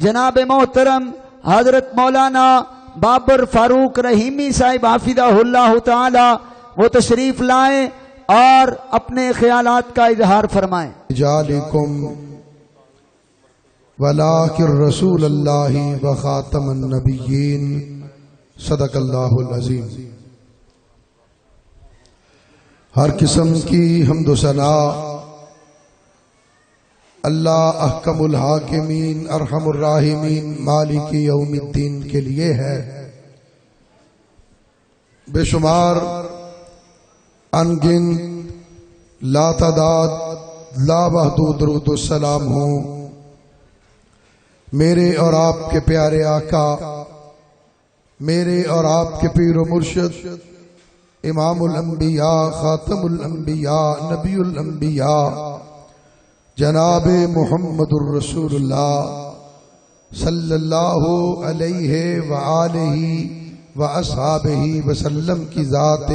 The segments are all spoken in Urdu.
جناب محترم حضرت مولانا بابر فاروق رحیمی صاحب حافظہ اللہ تعالی وہ تشریف لائیں اور اپنے خیالات کا اظہار فرمائیں. رجالکم ولاکن رسول اللہ و خاتم النبیین صدق اللہ العظیم. ہر قسم کی حمد و ثنا اللہ احکم الحاکمین ارحم الراحمین مالک یوم الدین کے لیے ہے. بے شمار انگن لا تعداد لا محدود درود و سلام ہوں میرے اور آپ کے پیارے آقا، میرے اور آپ کے پیر و مرشد امام الانبیاء خاتم الانبیاء نبی الانبیاء جناب محمد الرسول اللہ صلی اللہ علیہ وآلہ واصحابہ وسلم کی ذات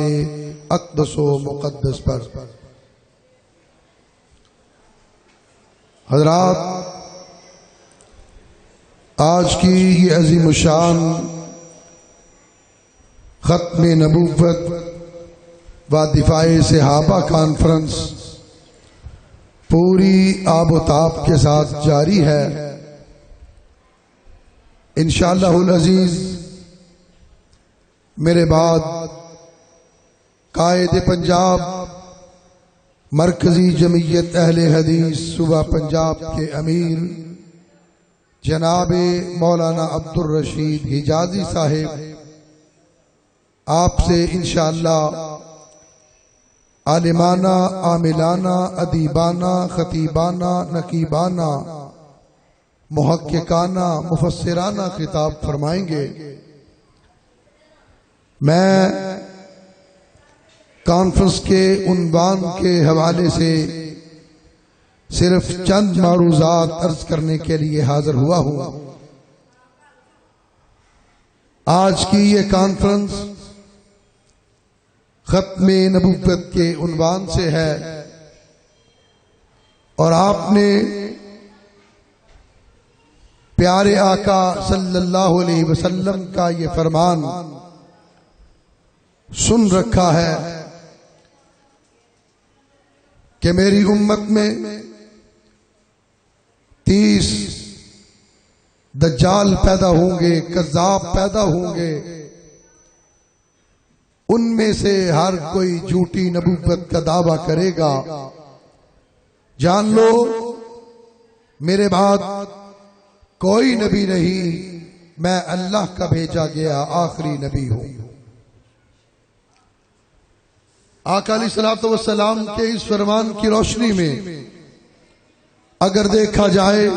اقدس و مقدس پر. حضرات، آج کی یہ عظیم الشان ختم نبوت و دفاع صحابہ کانفرنس پوری آب و تاب کے ساتھ جاری ہے. انشاءاللہ العزیز میرے بعد قائد پنجاب مرکزی جمعیت اہل حدیث صوبہ پنجاب کے امیر جناب مولانا عبدالرشید حجازی صاحب آپ سے انشاءاللہ عالمانہ عاملانہ ادیبانہ خطیبانہ نقیبانہ محققانہ مفسرانہ خطاب فرمائیں گے. میں کانفرنس کے عنوان کے حوالے سے صرف چند معروضات عرض کرنے کے لیے حاضر ہوا ہوں. آج کی یہ کانفرنس ختم نبوت کے عنوان سے ہے اور آپ نے پیارے آقا صلی اللہ علیہ وسلم کا یہ فرمان سن رکھا ہے کہ میری امت میں 30 دجال پیدا ہوں گے، کذاب پیدا ہوں گے، ان میں سے ہر کوئی جھوٹی نبوت کا دعویٰ کرے گا. جان لو میرے بعد کوئی نبی نہیں، میں اللہ کا بھیجا گیا آخری نبی ہوں. آقا علیہ الصلوۃ والسلام کے اس فرمان کی روشنی میں اگر دیکھا جائے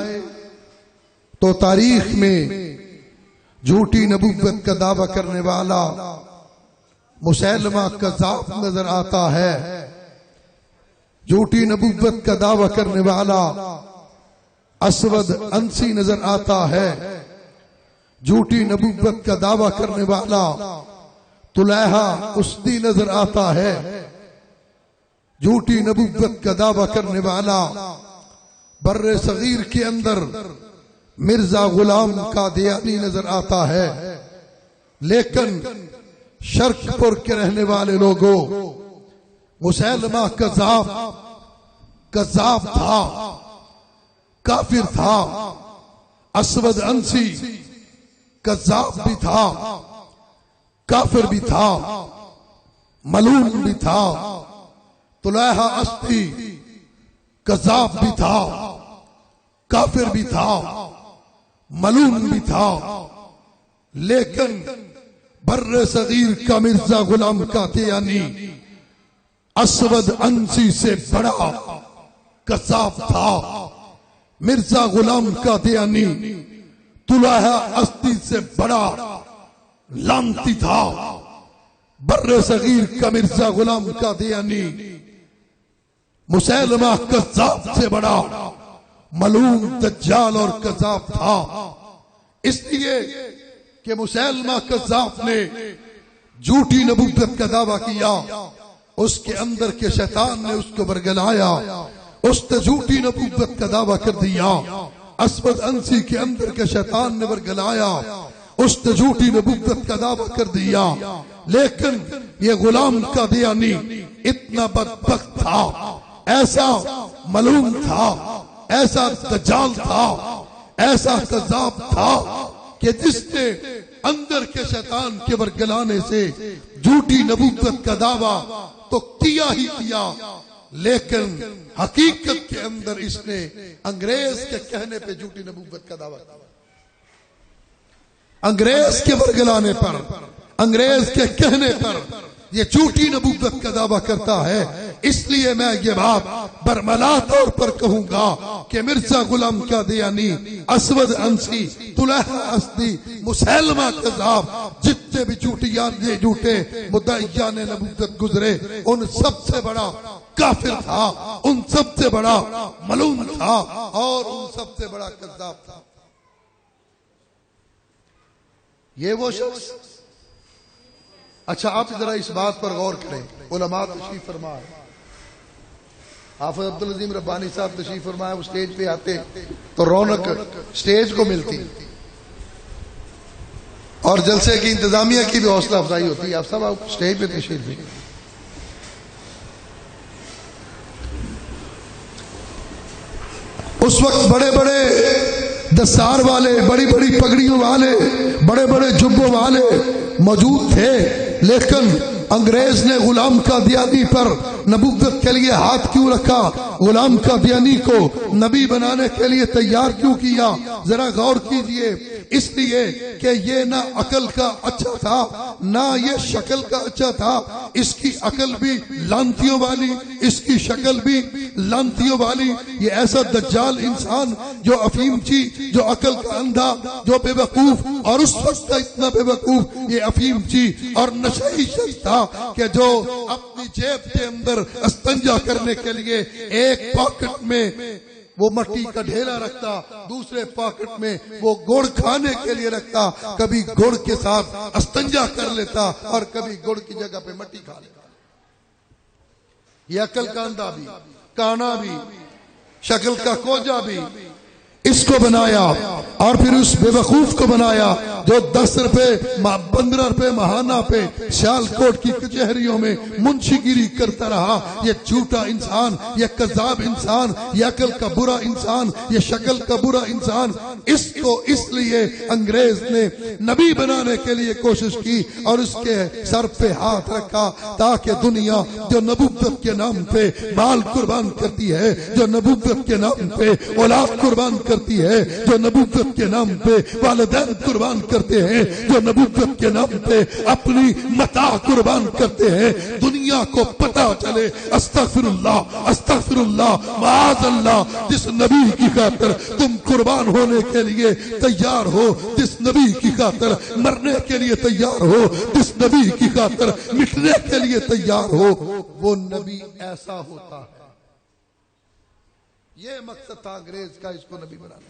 تو تاریخ میں جھوٹی نبوت کا دعویٰ کرنے والا مسیلمہ کذاب نظر آتا ہے، جھوٹی نبوت کا دعویٰ کرنے والا اسود انسی نظر آتا ہے، جھوٹی نبوت کا دعویٰ کرنے والا طلحہ اسدی نظر آتا ہے، جھوٹی نبوت کا دعویٰ کرنے والا بر صغیر کے اندر مرزا غلام قادیانی نظر آتا ہے. لیکن شرق پور کے رہنے والے لوگوں مسیلمہ کذاب تھا، کافر تھا، اسود انسی کذاب بھی تھا، کافر بھی تھا، ملعون بھی تھا. طلحہ اسدی کذاب بھی تھا، کافر بھی تھا، ملعون بھی تھا. لیکن بر صغیر کا مرزا غلام قادیانی اسود انسی سے بڑا کذاب تھا. مرزا غلام قادیانی طلحہ اسدی سے بڑا لعنتی تھا. بر صغیر کا مرزا غلام قادیانی مسیلمہ کذاب سے بڑا ملعون دجال اور کذاب تھا. اس لیے کہ مسیلمہ کذاب نے جھوٹی نبوت کا دعویٰ کیا، اس کے اندر کے شیطان نے اس کو برگلایا، اس نے جھوٹی نبوت کا دعویٰ کر دیا. اسود انسی کے اندر کے شیطان نے ورگلایا، اس نے جھوٹی نبوت کا دعویٰ کر دیا، لیکن یہ غلام قادیانی اتنا بدبخت تھا، ایسا ملعون تھا، ایسا دجال تھا، ایسا کذاب تھا کہ جس نے اندر کے شیطان کے ورگلانے سے جھوٹی نبوت کا دعویٰ تو کیا ہی کیا، لیکن حقیقت کے اندر اس نے انگریز کے کہنے پہ جھوٹی نبوت کا دعویٰ کیا، انگریز کے ورگلانے پر، انگریز کے کہنے پر یہ جھوٹی نبوت کا دعویٰ کرتا ہے۔ اس لیے میں یہ بات برملا طور پر کہوں گا کہ مرزا غلام قادیانی، اسود انسی، طلحہ اسدی، مسیلمہ کذاب، جتنے بھی جھوٹے مدعیان نبوت گزرے، ان سب سے بڑا کافر تھا، ان سب سے بڑا ملعون تھا، اور ان سب سے بڑا کذاب تھا۔ یہ وہ شخص، اچھا آپ ذرا اس بات پر غور کریں، علماء تشریف فرما ہے، حافظ عبدالعظیم ربانی صاحب تشریف فرمائے، وہ سٹیج پہ آتے تو رونق سٹیج کو ملتی، اور جلسے کی انتظامیہ کی بھی حوصلہ افزائی ہوتی ہے۔ آپ سب آپ سٹیج پہ تشریف لیں۔ اس وقت بڑے بڑے دستار والے، بڑی بڑی پگڑیوں والے، بڑے بڑے جبوں والے موجود تھے، لیکن انگریز نے غلام قادیانی پر نبوت کے لیے ہاتھ کیوں رکھا؟ غلام قادیانی کو نبی بنانے کے لیے تیار کیوں کیا؟ ذرا غور کیجئے۔ اس لیے کہ یہ نہ عقل کا اچھا تھا، نہ یہ شکل کا اچھا تھا، اس کی عقل بھی لانتیوں والی، اس کی شکل بھی لانتیوں والی۔ یہ ایسا دجال انسان جو افیم چی، جو عقل کا اندھا، جو بے وقوف، اور اس وقت کا اتنا بے وقوف یہ افیم چی اور نشئی شخص تھا کہ جو اپنی جیب کے اندر استنجا کرنے کے لیے ایک پاکٹ میں وہ مٹی کا ڈھیلا رکھتا، دوسرے پاکٹ میں وہ گڑ کھانے کے لیے رکھتا، کبھی گڑ کے ساتھ استنجا کر لیتا اور کبھی گڑ کی جگہ پہ مٹی کھا لیتا۔ یہ عقل کا اندھا بھی، کانا بھی، شکل کا کوجا بھی، اس کو بنایا، اور پھر اس بے وقوف کو بنایا جو 10 روپے 15 روپے ماہانہ پہ سیال کوٹ کی کچہریوں میں منشی گیری کرتا رہا۔ یہ جھوٹا انسان، یہ کذاب انسان، یہ عقل کا برا انسان، یہ شکل کا برا انسان، اس کو اس لیے انگریز نے نبی بنانے کے لیے کوشش کی اور اس کے سر پہ ہاتھ رکھا تاکہ دنیا جو نبوت کے نام پہ مال قربان کرتی ہے، جو نبوت کے نام پہ اولاد قربان کرتی ہے، جو نبوت کے نام پہ والدین قربان کرتے ہیں، جو نبوت کے نام پہ اپنی متاع قربان کرتے ہیں، دنیا کو پتہ چلے استغفر اللہ معاذ اللہ، جس نبی کی خاطر تم قربان ہونے کے لیے تیار ہو، جس نبی کی خاطر مرنے کے لیے تیار ہو، جس نبی کی خاطر مٹنے کے لیے تیار ہو، وہ نبی ایسا ہوتا ہے۔ یہ مقصد تھا انگریز کا، اس کو نبی بنانا۔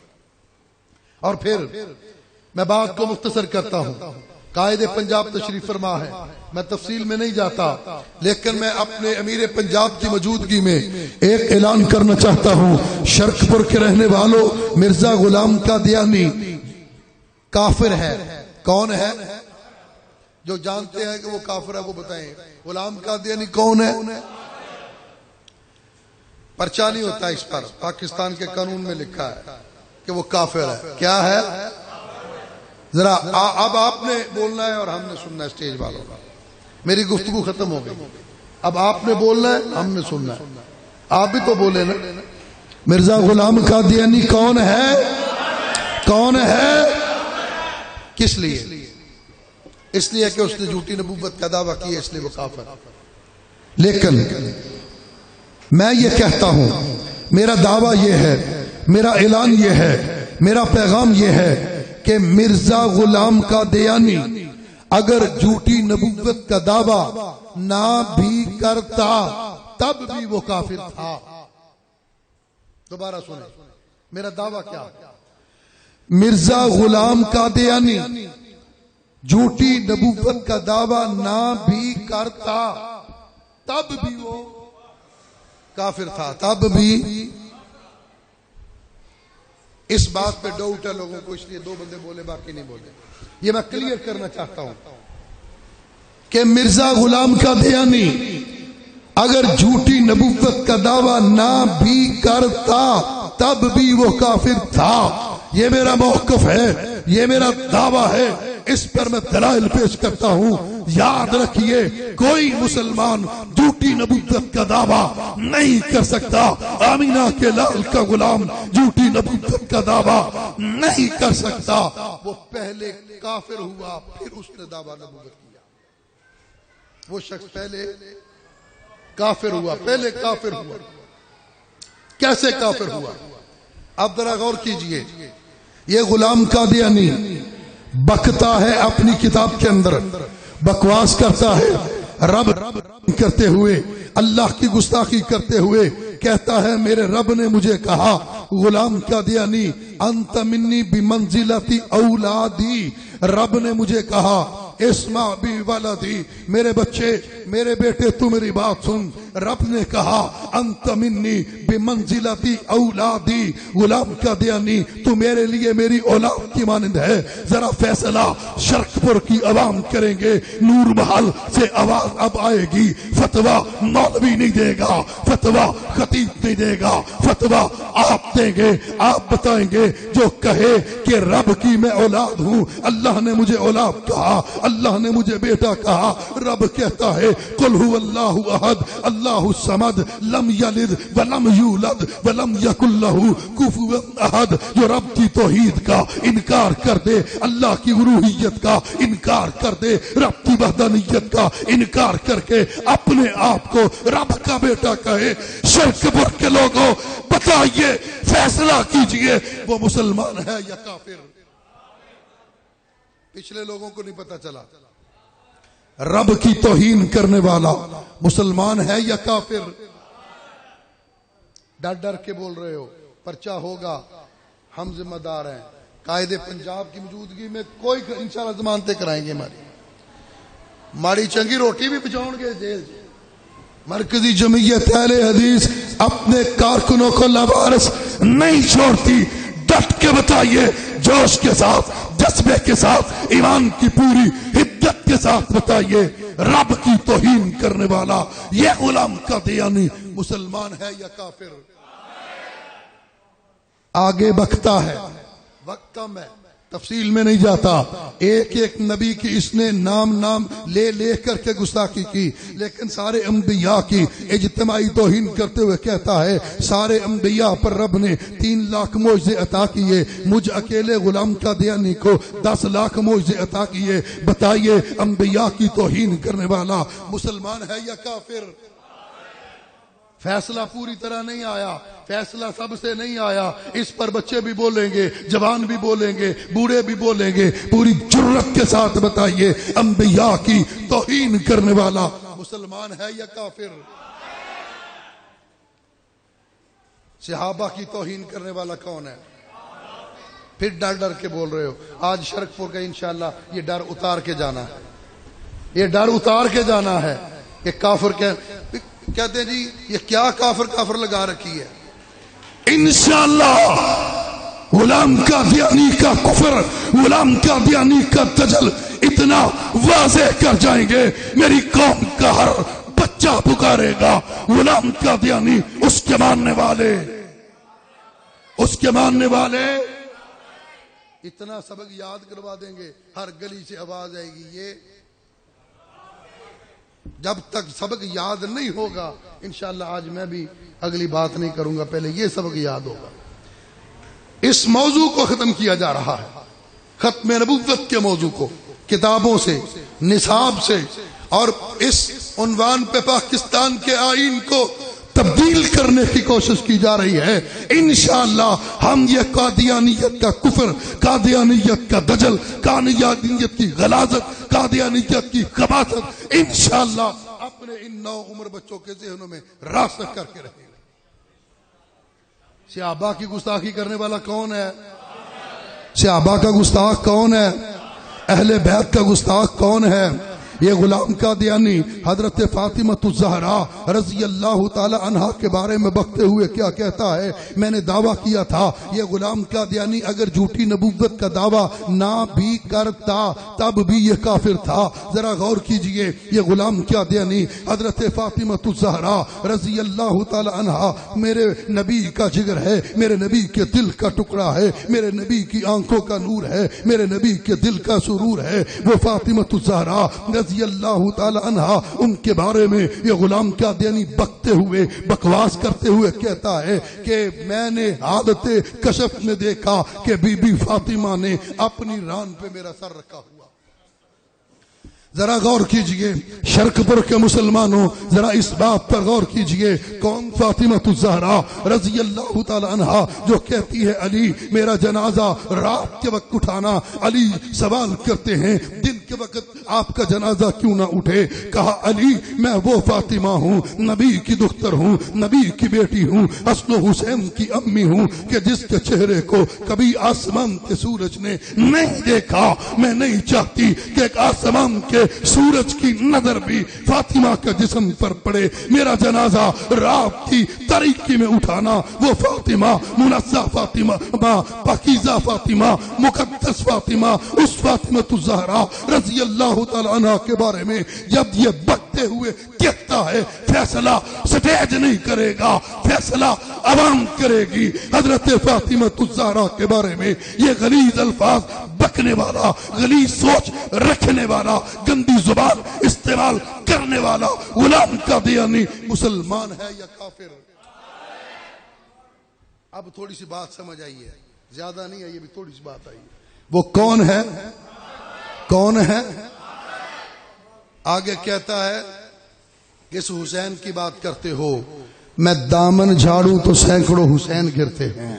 اور پھر میں بات کو مختصر کرتا ہوں، قائد پنجاب تشریف فرما ہے، میں تفصیل میں نہیں جاتا، لیکن میں اپنے امیر پنجاب کی موجودگی میں ایک اعلان کرنا چاہتا ہوں۔ شرق پور کے رہنے والوں، مرزا غلام قادیانی کافر ہے۔ کون ہے؟ جو جانتے ہیں کہ وہ کافر ہے وہ بتائیں۔ غلام قادیانی کون ہے؟ پرچہ نہیں ہوتا اس پر، پاکستان کے قانون میں لکھا ہے کہ وہ کافر ہے۔ کیا ہے؟ ذرا اب آپ نے بولنا ہے اور ہم نے سننا ہے، اسٹیج والوں کا۔ میری گفتگو ختم ہو گئی، اب آپ نے بولنا ہے، ہم نے سننا ہے۔ آپ بھی تو بولے نا۔ مرزا غلام قادیانی کون ہے؟ کون ہے؟ کس لیے؟ اس لیے کہ اس نے جھوٹی نبوت کا دعویٰ کیا، اس لیے وہ کافر۔ لیکن میں یہ کہتا ہوں، میرا دعویٰ یہ ہے، میرا اعلان یہ ہے، میرا پیغام یہ ہے کہ مرزا غلام قادیانی اگر جھوٹی نبوت کا دعویٰ نہ بھی کرتا تب بھی وہ کافر تھا۔ دوبارہ سنیں، میرا دعویٰ کیا؟ مرزا غلام قادیانی جھوٹی نبوت کا دعویٰ نہ بھی کرتا تب بھی وہ کافر تھا، تب بھی۔ اس بات پہ ڈاؤٹ ہے لوگوں کو، اس لیے 2 بندے بولے باقی نہیں بولے. یہ میں کلیئر کرنا چاہتا ہوں کہ مرزا غلام قادیانی اگر جھوٹی نبوت کا دعویٰ نہ بھی کرتا تب بھی وہ کافر تھا. یہ میرا موقف ہے، یہ میرا دعویٰ ہے، اس پر میں دلائل پیش کرتا ہوں. یاد رکھیے کوئی مسلمان جھوٹی نبوت کا دعویٰ نہیں کر سکتا. آمینہ کے لال کا غلام جھوٹی نبوت کا دعویٰ نہیں کر سکتا. وہ پہلے کافر ہوا پھر اس نے دعویٰ نبوت کیا. وہ شخص پہلے کافر ہوا، پہلے کافر ہوا. کیسے کافر ہوا؟ اب ذرا غور کیجئے. یہ غلام قادیانی بکتا ہے اپنی کتاب کے اندر، بکواس کرتا ہے، رب کرتے ہوئے، اللہ کی گستاخی کرتے ہوئے کہتا ہے میرے رب نے مجھے کہا غلام قادیانی انت منی بمنزلتی اولادی. رب نے مجھے کہا اسمع بی ولدی، میرے بچے، میرے بیٹے تو میری بات سن. رب نے کہا انت منی بمنزلتی اولادی. غلام قادیانی تو میرے لیے میری اولاد کی مانند ہے. ذرا فیصلہ شرق پور کی عوام کریں گے. نور محل سے آواز اب آئے گی. فتویٰ مولوی نہیں دے گا، فتویٰ خطیب نہیں دے گا، فتویٰ آپ دیں گے. آپ بتائیں گے جو کہے کہ رب کی میں اولاد ہوں، اللہ نے مجھے اولاد کہا، اللہ نے مجھے بیٹا کہا. رب کہتا ہے قل هو اللہ احد اللہ الصمد لم یلد ولم یولد ولم یکن له کفوا احد. جو رب کی توحید کا انکار کر دے، اللہ کی الوہیت کا انکار کر دے، رب کی وحدانیت کا انکار کر کے اپنے آپ کو رب کا بیٹا کہے، شرک پور کے لوگوں بتائیے، فیصلہ کیجئے وہ مسلمان ہے یا کافر؟ پچھلے لوگوں کو نہیں پتا چلا. رب کی توہین کرنے والا مسلمان ہے یا کافر؟ ڈر ڈر کے بول رہے ہو، پرچہ ہوگا، ہم ذمہ دار ہیں. قائد پنجاب کی موجودگی میں کوئی انشاءاللہ ضمانتیں کرائیں گے. ماڑی چنگی روٹی بھی پہنچاؤں گے جیل. مرکزی جمعیت اہل حدیث اپنے کارکنوں کو لوارث نہیں چھوڑتی. ڈٹ کے بتائیے، جوش کے ساتھ، جذبے کے ساتھ، ایمان کی پوری حدت کے ساتھ بتائیے، رب کی توہین کرنے والا یہ غلام قادیانی مسلمان ہے یا کافر؟ آگے بکتا ہے، وقت کم ہے، تفصیل میں نہیں جاتا. ایک ایک نبی کی اس نے نام لے کر کے گستاخی کی، لیکن سارے انبیاء کی اجتماعی توہین کرتے ہوئے کہتا ہے سارے انبیاء پر رب نے 3 لاکھ معجزے عطا کیے، مجھ اکیلے غلام قادیانی کو 10 لاکھ معجزے عطا کیے. بتائیے انبیاء کی توہین کرنے والا مسلمان ہے یا کافر؟ فیصلہ پوری طرح نہیں آیا، فیصلہ سب سے نہیں آیا. اس پر بچے بھی بولیں گے، جوان بھی بولیں گے، بوڑھے بھی بولیں گے. پوری جرت کے ساتھ بتائیے انبیاء کی توہین کرنے والا مسلمان ہے یا کافر؟ صحابہ کی توہین کرنے والا کون ہے؟ پھر ڈر ڈر کے بول رہے ہو. آج شرک پور کا انشاءاللہ یہ ڈر اتار کے جانا ہے، یہ ڈر اتار کے جانا ہے کہ کافر کہتے ہیں جی یہ کیا کافر لگا رکھی ہے. انشاءاللہ غلام قادیانی کا کفر، غلام قادیانی کا دجل اتنا واضح کر جائیں گے، میری قوم کا ہر بچہ پکارے گا غلام قادیانی. اس کے ماننے والے اتنا سبق یاد کروا دیں گے، ہر گلی سے آواز آئے گی. یہ جب تک سبق یاد نہیں ہوگا انشاءاللہ آج میں بھی اگلی بات نہیں کروں گا، پہلے یہ سبق یاد ہوگا. اس موضوع کو ختم کیا جا رہا ہے، ختم نبوت کے موضوع کو کتابوں سے، نصاب سے، اور اس عنوان پہ پاکستان کے آئین کو تبدیل کرنے کی کوشش کی جا رہی ہے. انشاءاللہ ہم یہ قادیانیت کا کفر، قادیانیت کا دجل، قادیانیت کی غلاظت، قادیانیت کی خباثت انشاءاللہ اپنے ان نو عمر بچوں کے ذہنوں میں راسخ کر کے رہے گا. صحابہ کی گستاخی کرنے والا کون ہے؟ صحابہ کا گستاخ کون ہے؟ اہل بیت کا گستاخ کون ہے؟ یہ غلام قادیانی حضرت فاطمہ الزہرا رضی اللہ تعالی عنہا کے بارے میں بکتے ہوئے کیا کہتا ہے؟ میں نے دعویٰ کیا تھا یہ غلام قادیانی اگر جھوٹی نبوت کا دعویٰ نہ بھی کرتا تب بھی یہ کافر تھا۔ ذرا غور کیجئے، یہ غلام قادیانی حضرت فاطمہ الزہرا رضی اللہ تعالی عنہا میرے نبی کا جگر ہے، میرے نبی کے دل کا ٹکڑا ہے، میرے نبی کی آنکھوں کا نور ہے، میرے نبی کے دل کا سرور ہے۔ وہ فاطمہ الزہرا رضی اللہ تعالی عنہا ان کے بارے میں یہ غلام قادیانی بکتے ہوئے بکواس کرتے ہوئے کہتا ہے کہ میں نے حالت کشف میں دیکھا کہ بی بی فاطمہ نے اپنی ران پہ میرا سر رکھا ہوا۔ ذرا غور کیجئے شرق پور کے مسلمانوں، ذرا اس بات پر غور کیجئے، کون فاطمہ الزہرا رضی اللہ تعالی عنہا جو کہتی ہے علی میرا جنازہ رات کے وقت اٹھانا۔ علی سوال کرتے ہیں دن کے وقت آپ کا جنازہ کیوں نہ اٹھے؟ کہا علی میں وہ فاطمہ ہوں، نبی کی دختر ہوں، نبی کی بیٹی ہوں، حسن و حسین کی امی ہوں کہ جس کے چہرے کو کبھی آسمان کے سورج نے نہیں دیکھا۔ میں نہیں چاہتی کہ ایک آسمان کے سورج کی نظر بھی فاطمہ کا جسم پر پڑے۔ میرا جنازہ رات کی تاریکی میں اٹھانا۔ وہ فاطمہ منزہ فاطمہ، پاکیزہ فاطمہ، مقدس فاطمہ، اس فاطمہ الزہرا رضی اللہ تعالی عنہ کے بارے میں جب یہ بکتے ہوئے کہتا ہے فیصلہ سٹیج نہیں کرے گا، فیصلہ عوام کرے گی۔ حضرت فاطمہ الزہرا کے بارے میں یہ غلیظ الفاظ بکنے والا، غلیظ سوچ رکھنے والا، گندی زبان استعمال کرنے والا غلام قادیانی مسلمان ہے یا کافر؟ اب تھوڑی سی بات سمجھ آئی ہے، زیادہ نہیں ہے، یہ بھی تھوڑی سی بات آئی ہے۔ وہ کون ہے؟ کون ہے؟ آگے کہتا ہے کس حسین کی بات کرتے ہو؟ میں دامن جھاڑوں تو سینکڑوں حسین گرتے ہیں۔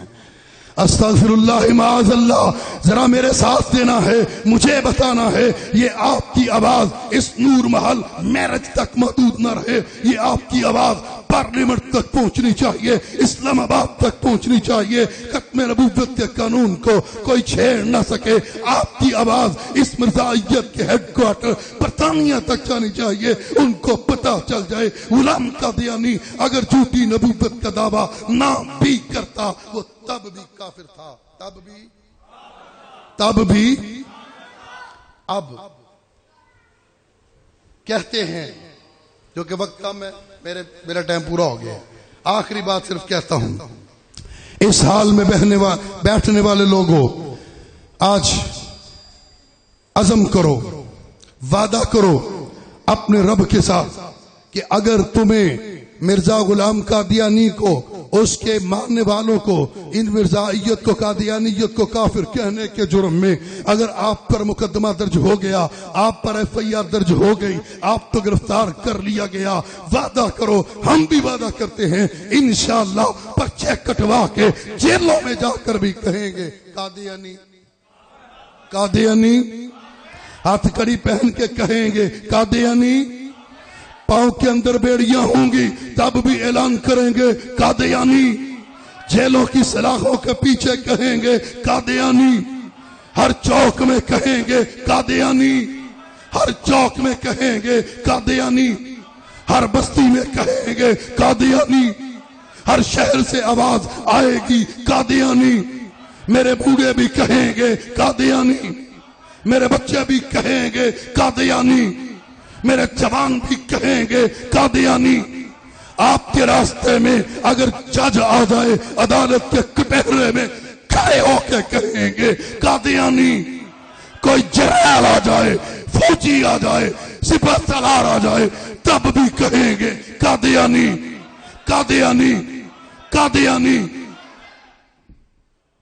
استغفر اللہ معاذ اللہ۔ ذرا میرے ساتھ دینا ہے، مجھے بتانا ہے یہ آپ کی آواز اس نور محل میرج تک محدود نہ رہے، یہ آپ کی آواز پارلیمنٹ تک پہنچنی چاہیے، اسلام آباد تک پہنچنی چاہیے، ختم نبوت کے قانون کو کوئی چھیڑ نہ سکے۔ آپ کی آواز اس مرزائیت کے ہیڈ کوارٹر برطانیہ تک جانی چاہیے، ان کو پتہ چل جائے غلام قادیانی اگر جھوٹی نبوت کا دعویٰ نہ بھی کرتا وہ تب بھی کافر تھا، تب بھی اب کہتے ہیں، جو کہ وقت کم ہے، میرا ٹائم پورا ہو گیا، آخری بات صرف کہتا ہوں، اس حال میں بیٹھنے والے لوگوں آج عزم کرو، وعدہ کرو اپنے رب کے ساتھ کہ اگر تمہیں مرزا غلام قادیانی کو، اس کے ماننے والوں کو، ان مرزائیت کو، قادیانیت کو کافر کہنے کے جرم میں اگر آپ پر مقدمہ درج ہو گیا، آپ پر ایف آئی آر درج ہو گئی، آپ تو گرفتار کر لیا گیا، وعدہ کرو، ہم بھی وعدہ کرتے ہیں انشاءاللہ پرچے کٹوا کے جیلوں میں جا کر بھی کہیں گے قادیانی، قادیانی، ہاتھ کڑی پہن کے کہیں گے قادیانی، پاؤں کے اندر بیڑیاں ہوں گی تب بھی اعلان کریں گے قادیانی، جیلوں کی سلاخوں کے پیچھے کہیں گے قادیانی، ہر چوک میں کہیں گے قادیانی، ہر چوک میں کہیں گے قادیانی، ہر بستی میں کہیں گے قادیانی، ہر شہر سے آواز آئے گی قادیانی، میرے بوڑھے بھی کہیں گے قادیانی، میرے بچے بھی کہیں گے قادیانی، میرے جوان بھی کہیں گے قادیانی۔ آپ کے راستے میں اگر جج آ جائے عدالت کے کٹہرے میں کھڑے ہو کے کہیں گے قادیانی، کوئی جرائل آ جائے، فوجی آ جائے، سپہ سالار آ جائے تب بھی کہیں گے قادیانی، قادیانی، قادیانی۔